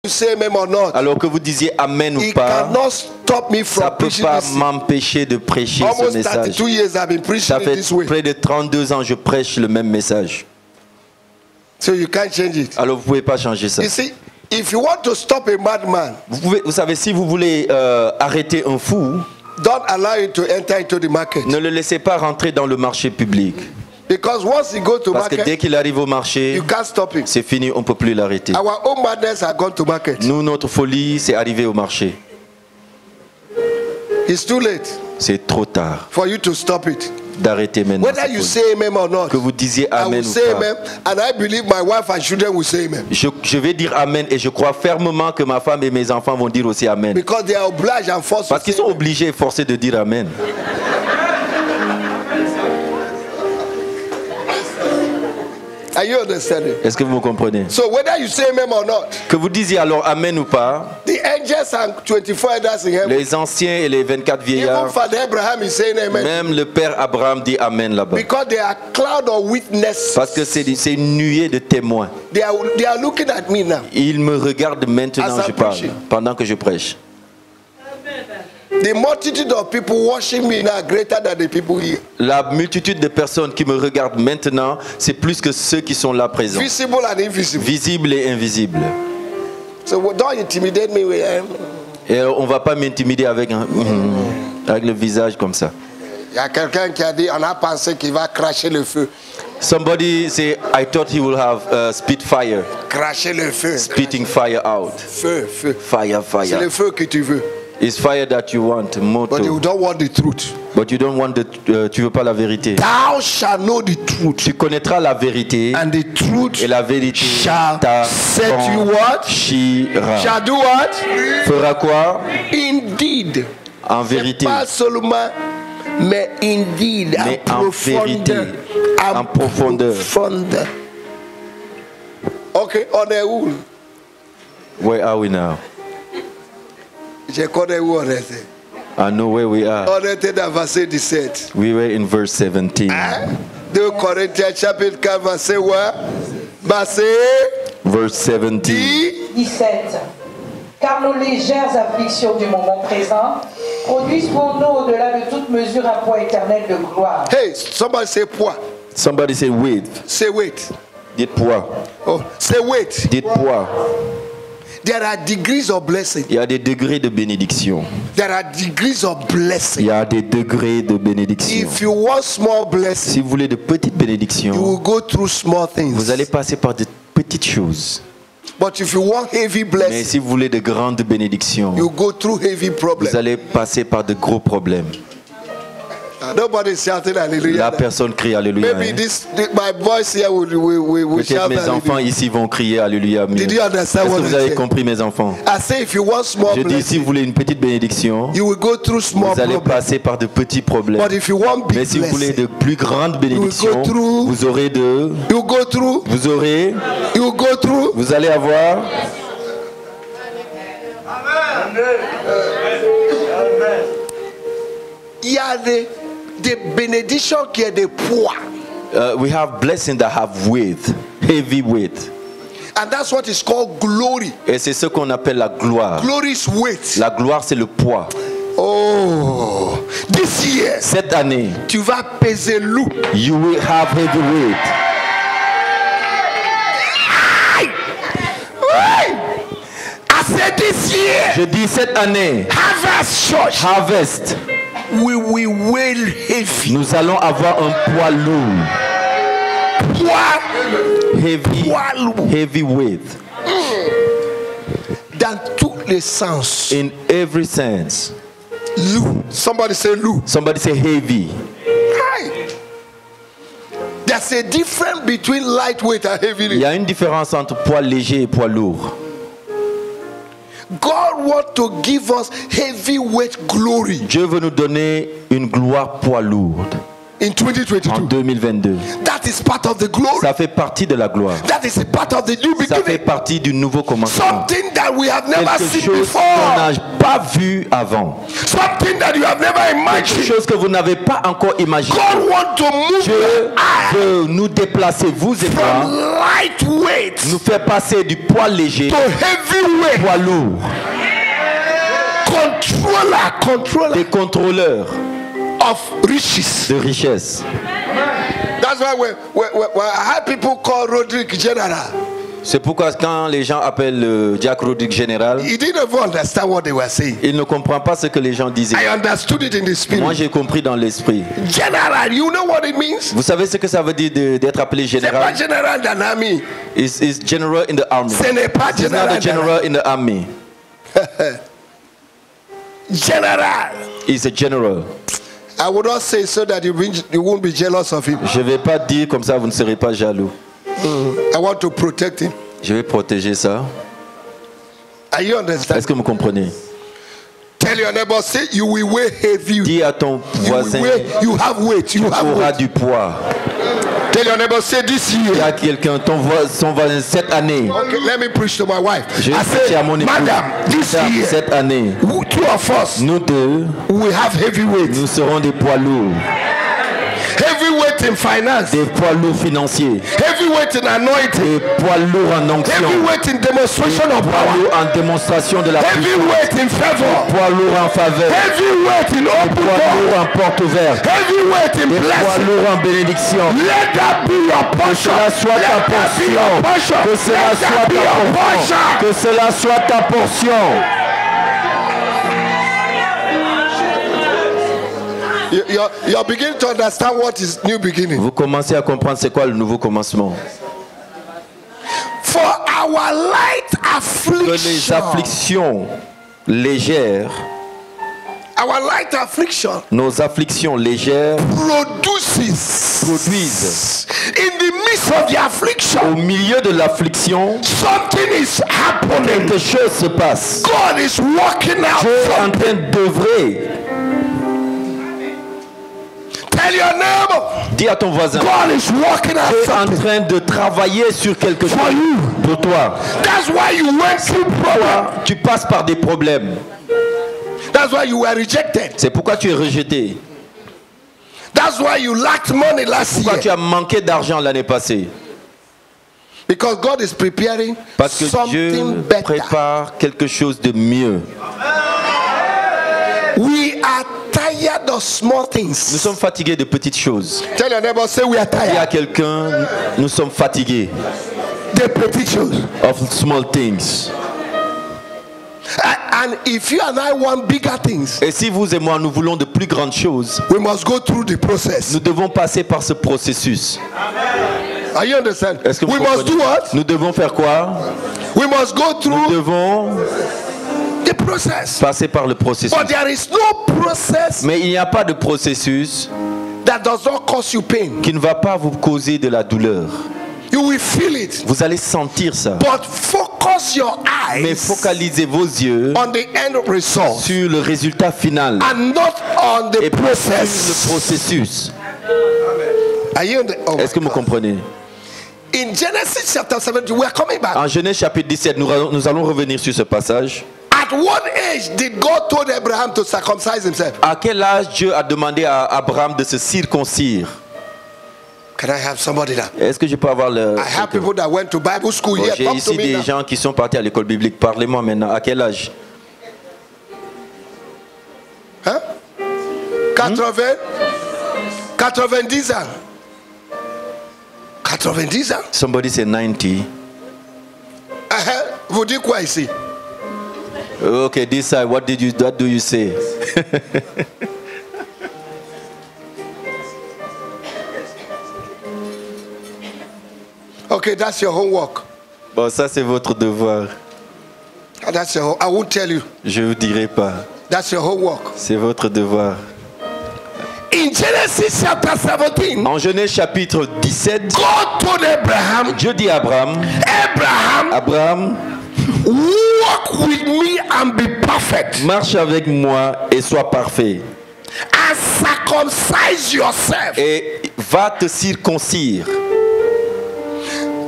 say amen or not, alors que vous disiez amen ou it pas, cannot stop me ça from ne peut preaching pas this. m'empêcher de prêcher ce Almost message. 32 years I've been preaching Ça it fait this way. près de 32 ans que je prêche le même message. So you can't change it. Alors vous ne pouvez pas changer ça. You see, if you want to stop a madman, Vous savez, si vous voulez arrêter un fou, don't allow him to enter into the market. ne le laissez pas rentrer dans le marché public. Because once he goes to Parce que dès market, qu'il arrive au marché, you can't stop him. c'est fini, on ne peut plus l'arrêter. Our own madness are gone to market. Nous, notre folie, c'est arriver au marché. It's too late C'est trop tard for you to stop it. d'arrêter maintenant. Whether cette you folie. say amen or not, Que vous disiez I will amen ou say pas. amen, and I believe my wife and children will say amen. Je vais dire amen et je crois fermement que ma femme et mes enfants vont dire aussi amen. Because they are obliged and forced Parce to qu'ils say sont amen. obligés et forcés de dire amen. Are you understanding? Est-ce que vous me comprenez? So whether you say amen or not, Que vous disiez alors amen ou pas, the angels and 24 elders in heaven, les anciens et les 24 even vieillards, Father Abraham is saying amen. même le père Abraham dit amen là-bas. Because they are cloud of witnesses. Parce que c'est une nuée de témoins. They are looking at me now. Ils me regardent maintenant As que I'm je parle, preaching. pendant que je prêche. The multitude of people watching me now are greater than the people here. La multitude de personnes qui me regardent maintenant, c'est plus que ceux qui sont là présents. Visible and invisible. Visibles et invisibles. So don't intimidate me with Et on ne va pas m'intimider avec avec le visage comme ça. Il y a quelqu'un qui a dit, on a pensé qu'il va cracher le feu. Somebody say, I thought he will have spit fire. Cracher le feu. Spitting fire out. Feu, feu. Fire, C'est fire. le feu que tu veux. It's fire that you want, But motto. you don't want the truth. But you don't want tu veux pas la vérité. Thou shalt know the truth. Tu connaîtras la vérité And the truth et la vérité shall set you what? t'affranchira. Shall do what? Fera quoi? Indeed. En vérité. Pas seulement, mais indeed. Mais en vérité. En profondeur. Profondeur. Ok, on est où? Where are we now? Je connais où on était. I know where we are. On était dans verset 17. We were in verse 17. Hein? 2 Corinthiens chapitre 4 verset quoi? Verset Verse 17. 17. Car nos légères afflictions du moment présent produisent pour nous, au-delà de toute mesure, un poids éternel de gloire. Hey, somebody say poids. Somebody say wait. Say wait. Dites poids. Oh, say wait. Dites poids. There are degrees of blessing. Il y a des degrés de bénédiction. There are degrees of Il blessing. y a des degrés de bénédiction. If you want small blessing, Si vous voulez de petites you will bénédictions, go through small things. vous allez passer par de petites choses. But if you want heavy Mais blessing, si vous voulez de grandes bénédictions, you go through heavy vous problems. allez passer par de gros problèmes. Nobody is shouting hallelujah. La personne crie Alléluia. Maybe hein. my voice here will Peut-être shout mes enfants hallelujah. ici vont crier Alléluia. mieux. Did you understand Est-ce que what vous I avez said? compris, mes enfants? I say if you want small Je dis, si blessing, vous voulez une petite bénédiction, you will go through small vous allez problems. passer par de petits problèmes. But if you want Mais big si vous voulez de blessing, plus grandes bénédictions, through- vous aurez de... you go through, Vous allez avoir... il y a des bénédictions qui ont des poids. we have blessings that have weight, heavy weight. And that's what is called glory. Et c'est ce qu'on appelle la gloire. Glory is weight. La gloire, c'est le poids. Oh, this year, Cette année, tu vas peser loup. you will have heavy weight. I said this year, Je dis cette année, Harvest Church, harvest, we will wail heavy. nous allons avoir un poids lourd. Poids Heavy, Poids lourd. heavy weight. dans tous les sens. In every sense. Loup. Somebody say loup. Somebody say heavy. Hey. There's a difference between lightweight and Il heavy. y a une différence entre poids léger et poids lourd. God wants to give us heavyweight glory. Dieu veut nous donner une gloire poids lourde. in 2022. En 2022. That is part of the glory. Ça fait partie de la gloire. That is a part of the new Ça fait beginning. partie du nouveau commencement. Something that we have never Quelque seen chose qu'on before. n'a pas vu avant. Something that you have never Quelque imagined. chose que vous n'avez pas encore imaginé. God wants to move Dieu your eye veut nous déplacer, vous et moi, from lightweight nous faire passer du poids léger to au heavyweight. poids lourd. Controller Des contrôleurs of riches. de richesse. That's why when I had people call Roderick General, C'est pourquoi quand les gens appellent Jack Roderick général, he didn't even understand what they were saying. il ne comprend pas ce que les gens disaient. I understood it in the Moi, spirit. j'ai compris dans l'esprit. General, you know what it means? Vous savez ce que ça veut dire d'être appelé C'est pas général? général dans l'armée. It's general in the army. Ce n'est pas It's not général. a general in the army. General. He's a general. I would not say so that you won't be jealous of him. Je ne vais pas dire comme ça, vous ne serez pas jaloux. I want to protect him. Je vais protéger ça. Are you understand? Est-ce que vous comprenez? Tell your neighbor, say you will weigh heavy. Dis à ton voisin, You have weight. You tu have auras weight. du poids. Tell your neighbor, say this Dis year. à quelqu'un, son voisin, cette année, Okay, let me preach to my wife. je I vais prêcher à mon say, épouse. Madam, this year, Cette année, two of us nous deux, we have heavy weight. nous serons des poids lourds. Heavy weight in finance. Des poids lourds financiers. Heavy weight in anointing. Des poids lourds en onction. Heavy weight in demonstration of Poids power. lourds en démonstration de la Heavy puissance. weight in favor. Poids lourds en faveur. Heavy weight in open Poids door. lourds en porte ouverte. Heavy weight in Des poids blessing. lourds en bénédiction. Let that be your portion. Cela soit ta Let that be your portion. portion. Que cela Let soit that be ta your portion. portion. Que cela soit ta portion. You're beginning to understand what is new beginning. Vous commencez à comprendre c'est quoi le nouveau commencement. For our light Que les affliction. afflictions légères, Our light affliction nos afflictions légères produisent in the midst of the au affliction milieu de l'affliction, something is happening. quelque chose se passe. God is working out Dieu est en something. train d'œuvrer. Tell your neighbor, Dis à ton voisin, God is working out Dieu est en something train de travailler sur quelque chose for you. pour toi. That's why you went through problem. Tu passes par des problèmes. That's why you were rejected. C'est pourquoi tu es rejeté. That's why you lacked money last Pourquoi tu year. as manqué d'argent l'année passée. Because God is preparing Parce que Dieu something better. prépare quelque chose de mieux. We are tired of small Nous things. sommes fatigués de petites choses. Tell your neighbor, say we are Dis à tired. quelqu'un, nous sommes fatigués The petite choses. of small things. And if you and I want bigger things, Et si vous et moi, nous voulons de plus grandes choses, we must go through the process. nous devons passer par ce processus. Are you understand? Est-ce que vous We must comprenez? do what? Nous devons faire quoi? We must go Nous through devons the process. passer par le processus. But there is no process Mais il n'y a pas de processus that does not cause you pain. qui ne va pas vous causer de la douleur. You will feel it. Vous allez sentir ça. But focus your Mais eyes focalisez vos yeux on the end result sur le résultat final and not on the et pas sur le process. processus. Are you oh my Est-ce que vous God. comprenez? In Genesis chapter 17, we are coming back. En Genèse chapitre 17, nous allons revenir sur ce passage. At what age did God told Abraham to circumcise himself? À quel âge Dieu a demandé à Abraham de se circoncire? Can I have somebody now? Est-ce que je peux avoir le... I have people that went to Bible school Bon, here. j'ai Talk to ici me des now. gens qui sont partis à l'école biblique. Parlez-moi maintenant. À quel âge? Hein? 90 ans. 90 ans. Somebody say 90. Vous dites quoi ici? Okay, this side, what do you say? Okay, that's your homework. Bon, ça c'est votre devoir. That's your. I won't tell you. Je vous dirai pas. That's your homework. C'est votre devoir. In Genesis chapter 17, En Genèse chapitre 17, God told Abraham, Dieu dit à Abraham, Abraham, walk with me and be perfect. marche avec moi et sois parfait. As circumcise yourself. et va te circoncire.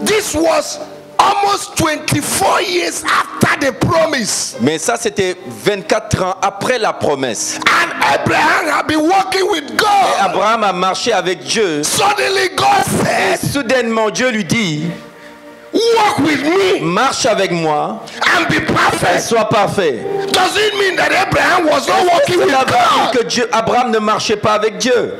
This was almost 24 years after the promise. Mais ça, c'était 24 ans après la promesse. And Abraham had been walking with Et God. Abraham a marché avec Dieu. Suddenly God Et said, soudainement, Dieu lui dit, walk with me marche avec moi and be et perfect. sois parfait. Does it mean that Abraham was not walking with Cela veut dire God? que Abraham ne marchait pas avec Dieu.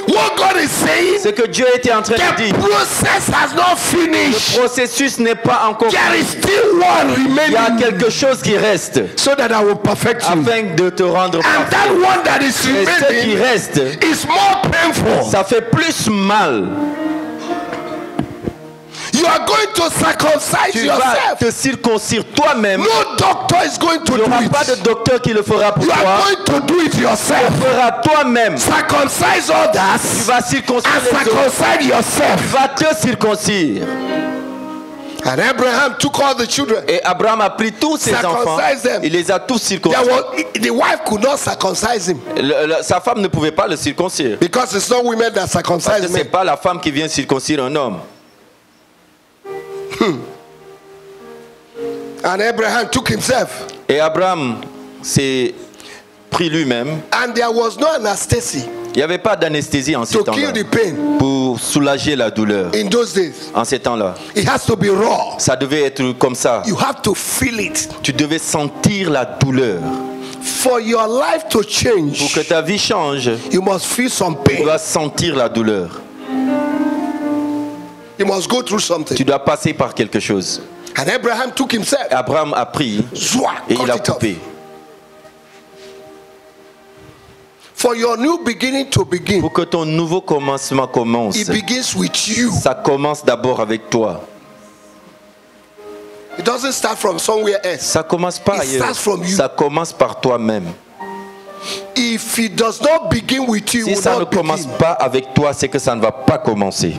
What God is saying, Ce que Dieu était en train de the dire, process has not finished. le processus n'est pas encore There fini. is still one Il y a remaining quelque chose qui reste so that I will perfect you. afin de te rendre And parfait. that one that is Et ce qui remaining reste, is more painful. ça fait plus mal. You are going to circumcise Tu vas yourself. te circoncire toi-même. No doctor is going to Il n'y do aura pas de it. docteur qui le fera pour You toi. are going to do it Tu yourself. le feras toi-même. Circumcise Tu others vas circoncire and les autres. circumcise Tu yourself. vas te circoncire. And Abraham took all the children. Et Abraham a pris tous ses enfants. Circumcise them. Il les a tous circoncis. The wife could not circumcise him Sa femme ne pouvait pas le circoncire. because it's not women that Parce que circumcise ce n'est men. pas la femme qui vient circoncire un homme. And Abraham took himself. Et Abraham s'est pris lui-même. And there was no anesthesia Il n'y avait pas d'anesthésie en ces to temps-là kill the pain pour soulager la douleur. in those days. En ces temps-là, It has to be raw. ça devait être comme ça. You have to feel it. Tu devais sentir la douleur. For your life to Pour change, que ta vie change, you must feel some tu pain. dois sentir la douleur. You must go through something. Tu dois passer par quelque chose. And Abraham took himself. Abraham a pris Zwa, et il cut a it off. coupé. For your new beginning to begin, Pour que ton nouveau commencement commence, it begins with you. ça commence d'abord avec toi. It doesn't start from somewhere else. Ça commence pas It ailleurs. starts from you. Ça commence par toi-même. If it does not begin with you, Si it will ça ne not commence begin. pas avec toi, c'est que ça ne va pas commencer.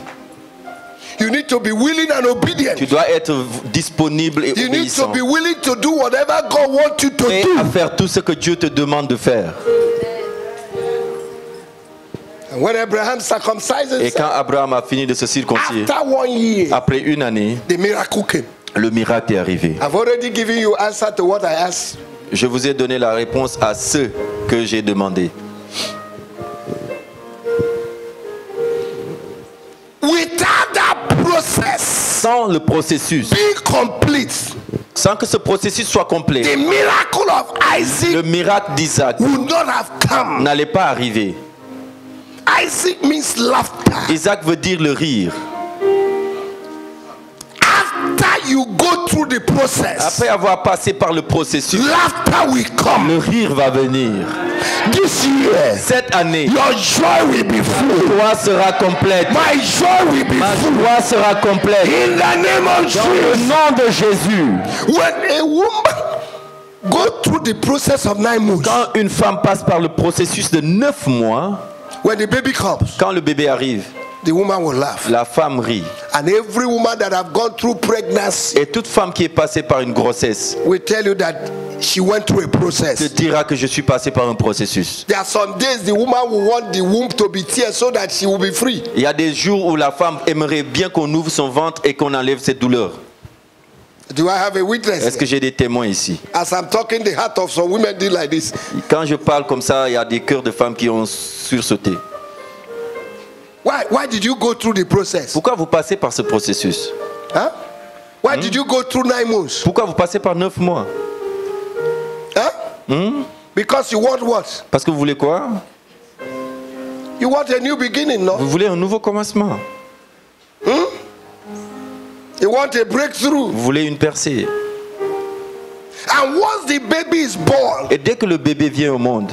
You need to be willing and obedient. Tu dois être disponible et You need to obéissant. be willing to do whatever God wants you to Et do. à faire tout ce que Dieu te demande de faire. And when Abraham circumcised Et quand himself, Abraham a fini de se circoncire, after 1 year, après une année, the miracle came. le miracle est arrivé. I've already given you answer to what I asked. Je vous ai donné la réponse à ce que j'ai demandé. Without that process Sans le processus, being complete, sans que ce processus soit complet, the miracle of le Isaac miracle d'Isaac would not have come. n'allait pas arriver. Isaac means laughter. Isaac veut dire le rire. After you go through the process, Après avoir passé par le processus, laughter will come. le rire va venir. This year, Cette année, your joy will be full. joie sera complète. My joy will be Ma full. joie sera complète. In the name of Dans le Jesus. nom de Jésus. When a woman go through the process of 9 months, Quand une femme passe par le processus de 9 mois, when the baby comes, quand le bébé arrive, the woman will laugh. la femme rit. And every woman that have gone through pregnancy Et toute femme qui est passée par une grossesse will tell you that she went through a te process. dira que je suis passé par un processus. There are some days the woman will want the womb to be teared so that she will be free. Il y a des jours où la femme aimerait bien qu'on ouvre son ventre et qu'on enlève cette douleur. Do I have a witness? Est-ce que j'ai des témoins ici? As I'm talking, the heart of some women did like this. Quand je parle comme ça, il y a des cœurs de femmes qui ont sursauté. Why did you go through the process? Pourquoi vous passez par ce processus? Huh? Why did you go through 9 months? Pourquoi vous passez par 9 mois? Huh? Because you want what? Parce que vous voulez quoi? You want a new beginning, no? Vous voulez un nouveau commencement. You want a breakthrough. Vous voulez une percée. And once the baby is born, Et dès que le bébé vient au monde,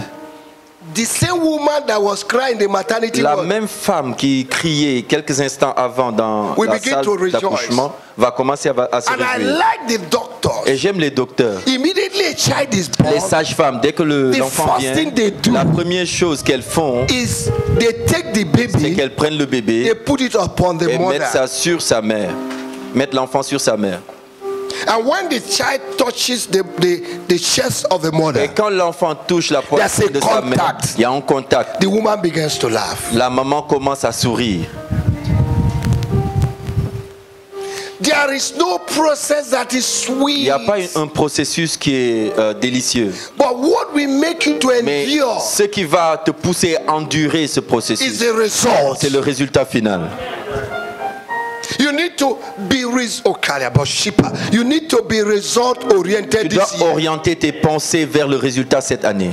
the same woman that was crying in the maternity la ward même femme qui criait quelques instants avant dans We la begin salle to rejoice. d'accouchement va commencer à se and I réjouir. like the doctors. Et j'aime les docteurs. Immediately a child is born, Les sages-femmes, dès que The l'enfant first vient, thing they do la première chose qu'elles font, is they take the c'est baby, qu'elles prennent le they bébé put it upon the et mettent mother. ça sur sa mère. Mettre l'enfant sur sa mère. And when the child touches the chest of the mother, Et quand l'enfant touche la poitrine de sa mère, contact. il y a un contact. the woman begins to laugh. La maman commence à sourire. There is no process that is Il sweet. n'y a pas un processus qui est délicieux. But what will make you to Mais endure ce qui va te pousser à endurer ce is processus, the result. c'est le résultat final. You need to be you need to be result Tu oriented dois this year. orienter tes pensées vers le résultat cette année.